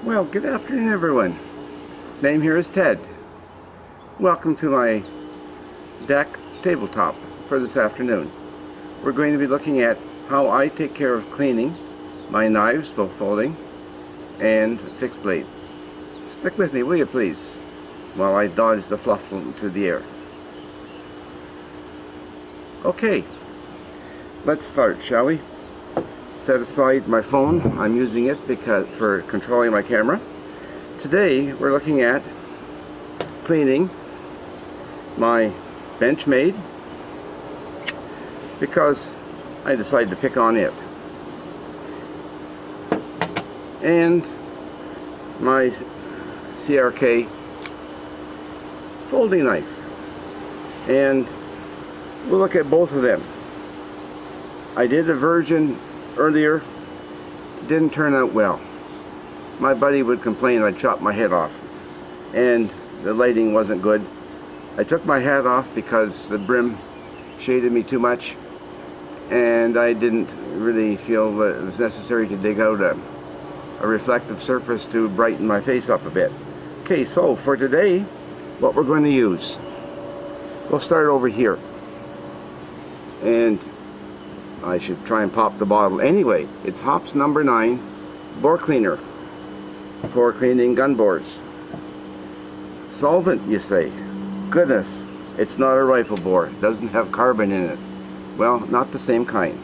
Well, good afternoon, everyone. Name here is Ted. Welcome to my deck tabletop for this afternoon. We're going to be looking at how I take care of cleaning my knives, both folding and fixed blade. Stick with me, will you please, while I dodge the fluff into the air. Okay, let's start, shall we? Set aside my phone. I'm using it for controlling my camera. Today we're looking at cleaning my Benchmade because I decided to pick on it, and my CRK folding knife, and we'll look at both of them. I did a version earlier, didn't turn out well. My buddy would complain I'd chop my head off, and the lighting wasn't good. I took my hat off because the brim shaded me too much, and I didn't really feel that it was necessary to dig out a reflective surface to brighten my face up a bit. Okay, so for today, what we're going to use, we'll start over here, and I should try and pop the bottle. Anyway, it's Hops number 9 bore cleaner for cleaning gun bores. Solvent, you say? Goodness, it's not a rifle bore. It doesn't have carbon in it. Well, not the same kind.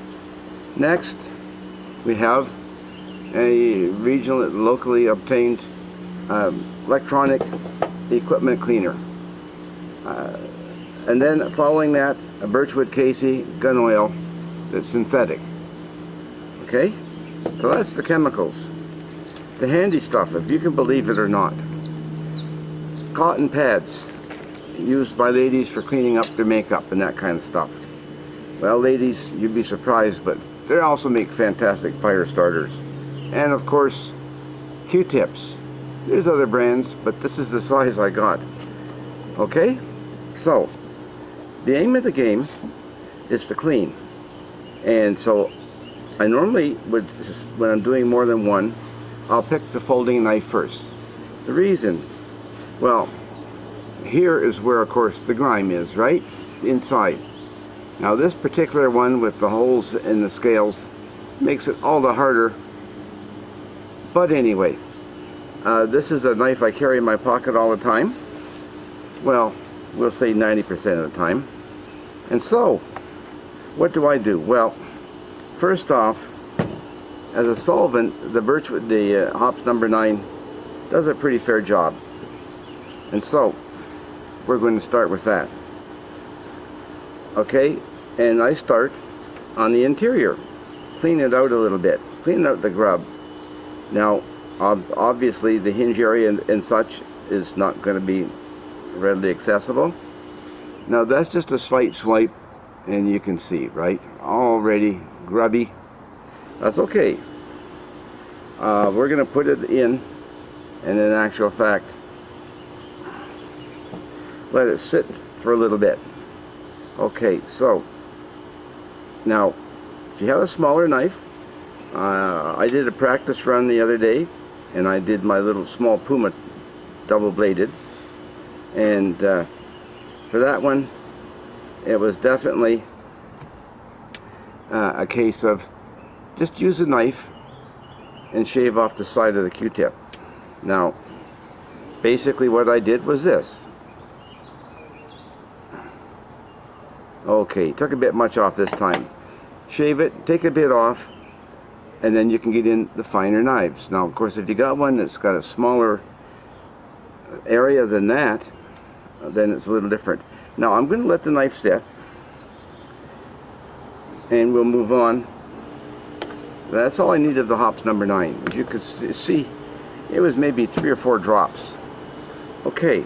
Next, we have a locally obtained electronic equipment cleaner. And then following that, a Birchwood Casey gun oil that's synthetic. Okay, so that's the chemicals. The handy stuff, if you can believe it or not, cotton pads used by ladies for cleaning up their makeup and that kind of stuff. Well, ladies, you'd be surprised, but they also make fantastic fire starters. And of course, Q-tips. There's other brands, but this is the size I got. Okay, so the aim of the game is to clean. And so I normally would, when I'm doing more than one, I'll pick the folding knife first. The reason, well, here is where of course the grime is, right? It's inside. Now this particular one with the holes in the scales makes it all the harder. But anyway, this is a knife I carry in my pocket all the time. Well, we'll say 90% of the time. And so what do I do? Well, first off, as a solvent, the Hops number 9 does a pretty fair job. And so, we're going to start with that. Okay, and I start on the interior. Clean it out a little bit. Clean out the grub. Now, obviously the hinge area and such is not going to be readily accessible. Now that's just a slight swipe, and you can see, right, already grubby. That's okay. We're going to put it in, and in actual fact let it sit for a little bit. Okay, so now if you have a smaller knife, I did a practice run the other day, and I did my little small Puma double bladed, and for that one it was definitely a case of just use a knife and shave off the side of the Q-tip. Now basically what I did was this. Okay, took a bit much off this time. Shave it, take a bit off, and then you can get in the finer knives. Now of course if you got one that's got a smaller area than that, then it's a little different. Now I'm going to let the knife sit, and we'll move on. That's all I need of the Hops number 9. As you can see, it was maybe 3 or 4 drops. Okay.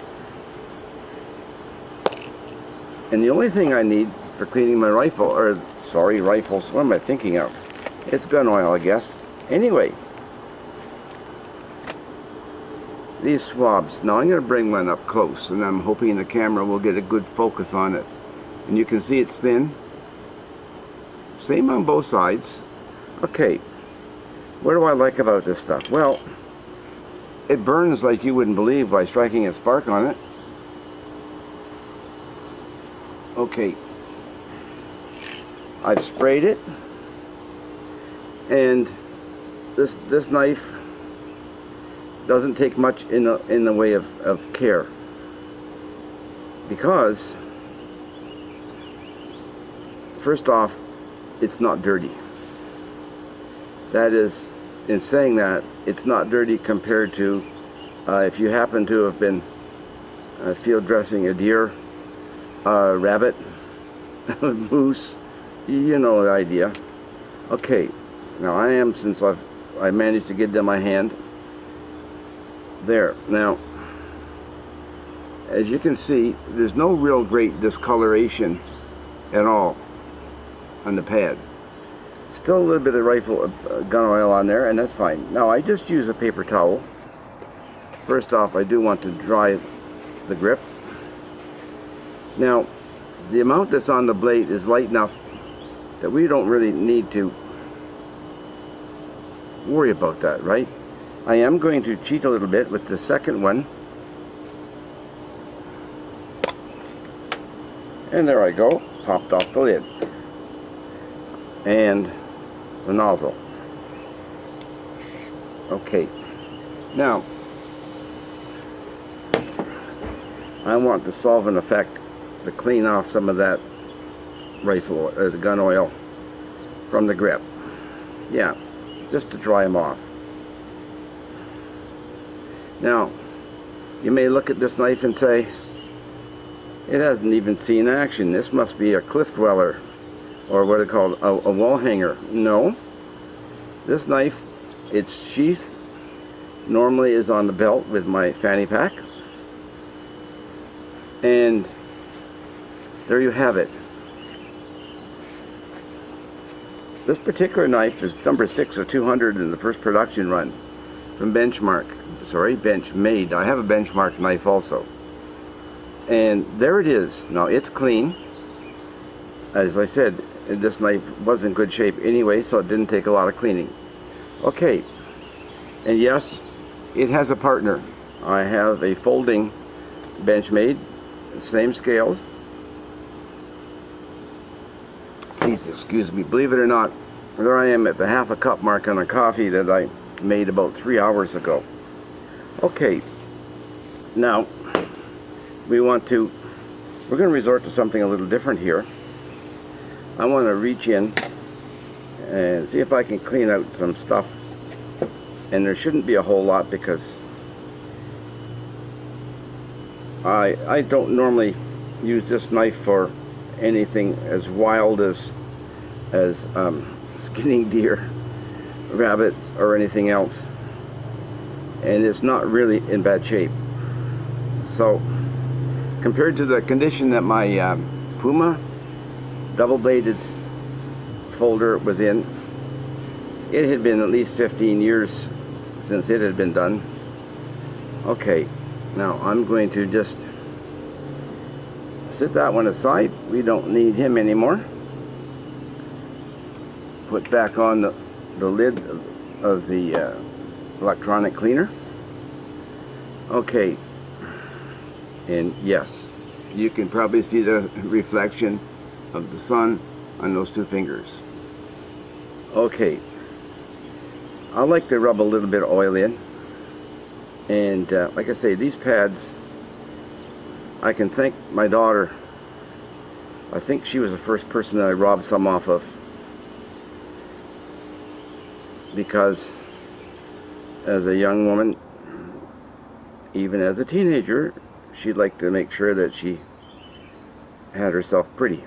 And the only thing I need for cleaning my rifle, or sorry, rifles, what am I thinking of? It's gun oil, I guess. Anyway, these swabs. Now I'm going to bring one up close, and I'm hoping the camera will get a good focus on it. And you can see it's thin. Same on both sides. Okay, what do I like about this stuff? Well, it burns like you wouldn't believe by striking a spark on it. Okay, I've sprayed it, and this knife doesn't take much in the way of care, because first off, it's not dirty. That is, in saying that, it's not dirty compared to if you happen to have been field dressing a deer, rabbit, moose, you know the idea. Okay, now since I managed to get it in my hand. There. Now, as you can see, there's no real great discoloration at all on the pad. Still a little bit of gun oil on there, and that's fine. Now, I just use a paper towel. First off, I do want to dry the grip. Now, the amount that's on the blade is light enough that we don't really need to worry about that, right? I am going to cheat a little bit with the second one. And there I go, popped off the lid. And the nozzle. Okay, now I want the solvent effect to clean off some of that rifle or the gun oil from the grip. Yeah, just to dry them off. Now, you may look at this knife and say, it hasn't even seen action. This must be a cliff dweller, or what are called a wall hanger. No, this knife, its sheath normally is on the belt with my fanny pack, and there you have it. This particular knife is number 6 of 200 in the first production run from Benchmade. I have a Benchmark knife also, and there it is. Now it's clean. As I said, this knife was in good shape anyway, so it didn't take a lot of cleaning. Okay, and yes, it has a partner. I have a folding Benchmade, same scales. Please excuse me. Believe it or not, there I am at the half a cup mark on a coffee that I made about 3 hours ago. Okay, now we're going to resort to something a little different here. I want to reach in and see if I can clean out some stuff, and there shouldn't be a whole lot because I don't normally use this knife for anything as wild as skinning deer, rabbits, or anything else, and it's not really in bad shape. So compared to the condition that my Puma double-bladed folder was in, it had been at least 15 years since it had been done. Okay, now I'm going to just set that one aside. We don't need him anymore. Put back on the lid of the electronic cleaner. Okay, and yes, you can probably see the reflection of the sun on those two fingers. Okay, I like to rub a little bit of oil in, and like I say, these pads, I can thank my daughter. I think she was the first person that I robbed some off of, because as a young woman, even as a teenager, she'd like to make sure that she had herself pretty.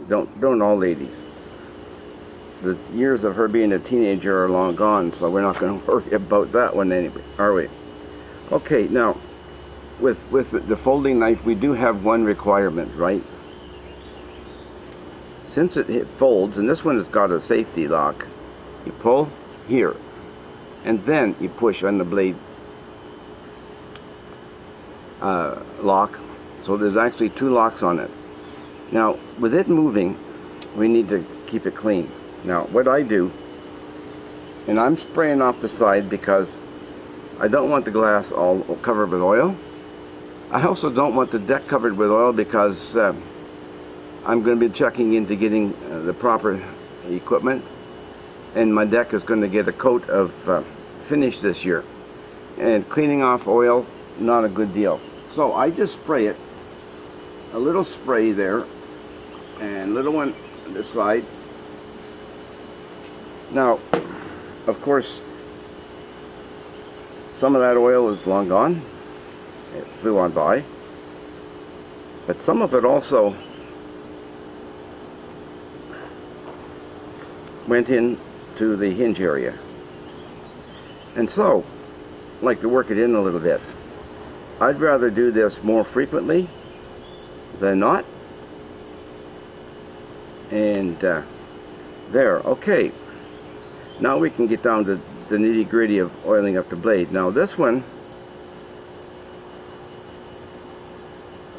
Don't all ladies? The years of her being a teenager are long gone, so we're not going to worry about that one anyway, are we? Okay, now with the folding knife, we do have one requirement, right? Since it folds, and this one has got a safety lock, you pull here, and then you push on the blade lock. So there's actually 2 locks on it. Now, with it moving, we need to keep it clean. Now, what I do, and I'm spraying off the side because I don't want the glass all covered with oil. I also don't want the deck covered with oil because I'm going to be checking into getting the proper equipment, and my deck is going to get a coat of finish this year. And cleaning off oil, not a good deal. So I just spray it, a little spray there, and little one on this side. Now, of course, some of that oil is long gone. It flew on by. But some of it also went into the hinge area. And so, I'd like to work it in a little bit. I'd rather do this more frequently than not. And there, okay. Now we can get down to the nitty-gritty of oiling up the blade. Now this one,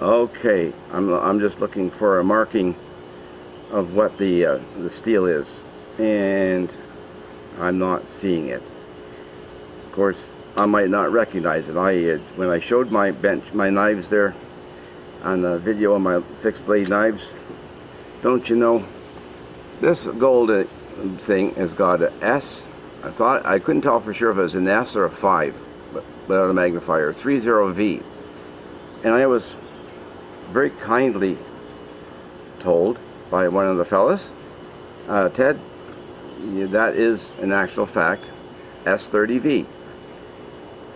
okay, I'm just looking for a marking of what the steel is, and I'm not seeing it. Of course, I might not recognize it. When I showed my knives there on the video of my fixed blade knives, don't you know, this gold thing has got an S. I couldn't tell for sure if it was an S or a 5 without a magnifier, 30V. And I was very kindly told by one of the fellas, Ted, that is an actual fact, S30V.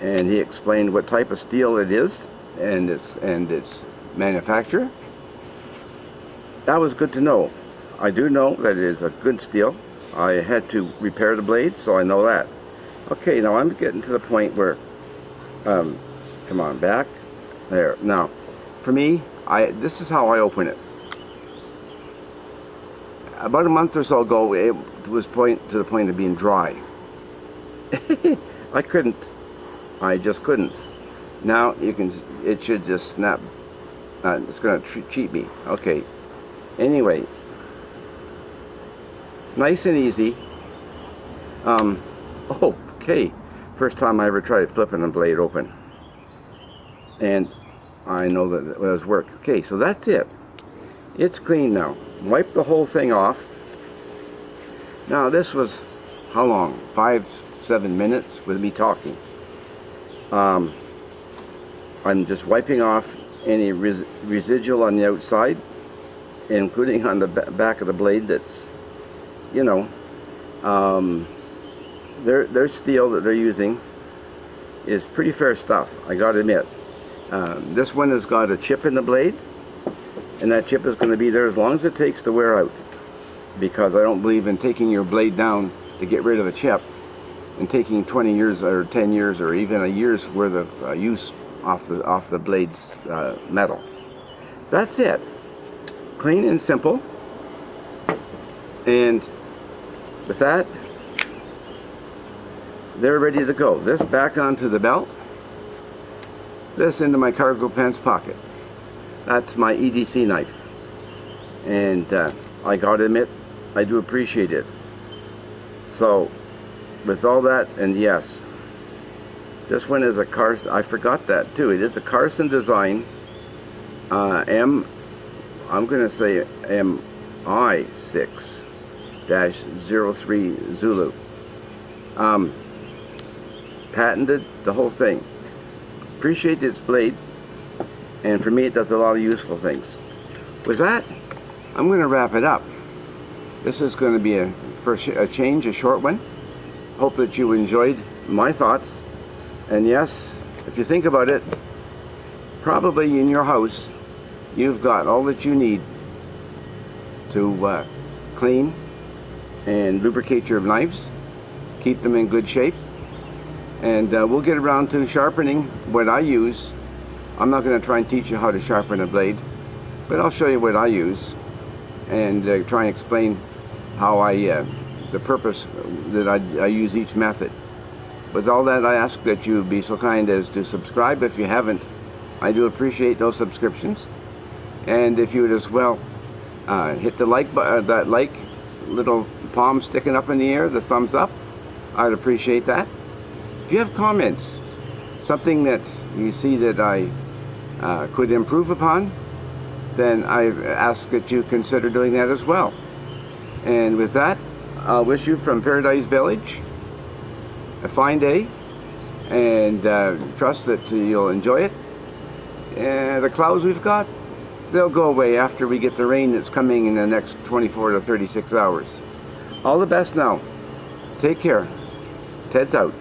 And he explained what type of steel it is and its manufacturer. That was good to know. I do know that it is a good steel. I had to repair the blade, so I know that. Okay, now I'm getting to the point where, come on, back, there. Now, for me, this is how I open it. About a month or so ago, it was to the point of being dry. I just couldn't. Now it should just snap. It's going to cheat me. Okay. Anyway, nice and easy. Okay. First time I ever tried flipping a blade open, and I know that it does work. Okay, so that's it. It's clean now. Wipe the whole thing off. Now this was how long? 5-7 minutes with me talking. I'm just wiping off any residual on the outside, including on the back of the blade. That's, you know, their steel that they're using is pretty fair stuff, I gotta admit. This one has got a chip in the blade, and that chip is going to be there as long as it takes to wear out, because I don't believe in taking your blade down to get rid of a chip and taking 20 years or 10 years or even a year's worth of use off the blade's metal. That's it. Clean and simple. And with that, they're ready to go. This back onto the belt, this into my cargo pants pocket. That's my EDC knife, and I gotta admit, I do appreciate it. So with all that, and yes, this one is a Carson, I forgot that too, it is a Carson design, I'm gonna say MI6-03 Zulu. Patented the whole thing. Appreciate its blade, and for me it does a lot of useful things. With that, I'm going to wrap it up. This is going to be a short one. Hope that you enjoyed my thoughts. And yes, if you think about it, probably in your house you've got all that you need to clean and lubricate your knives, keep them in good shape. And we'll get around to sharpening what I use. I'm not going to try and teach you how to sharpen a blade, but I'll show you what I use and try and explain how the purpose that I use each method. With all that, I ask that you be so kind as to subscribe if you haven't. I do appreciate those subscriptions. And if you would as well hit the like button, that like little palm sticking up in the air, the thumbs up, I'd appreciate that. If you have comments, something that you see that I could improve upon, then I ask that you consider doing that as well. And with that, I'll wish you from Paradise Village a fine day, and trust that you'll enjoy it. And the clouds we've got, they'll go away after we get the rain that's coming in the next 24 to 36 hours. All the best now. Take care. Ted's out.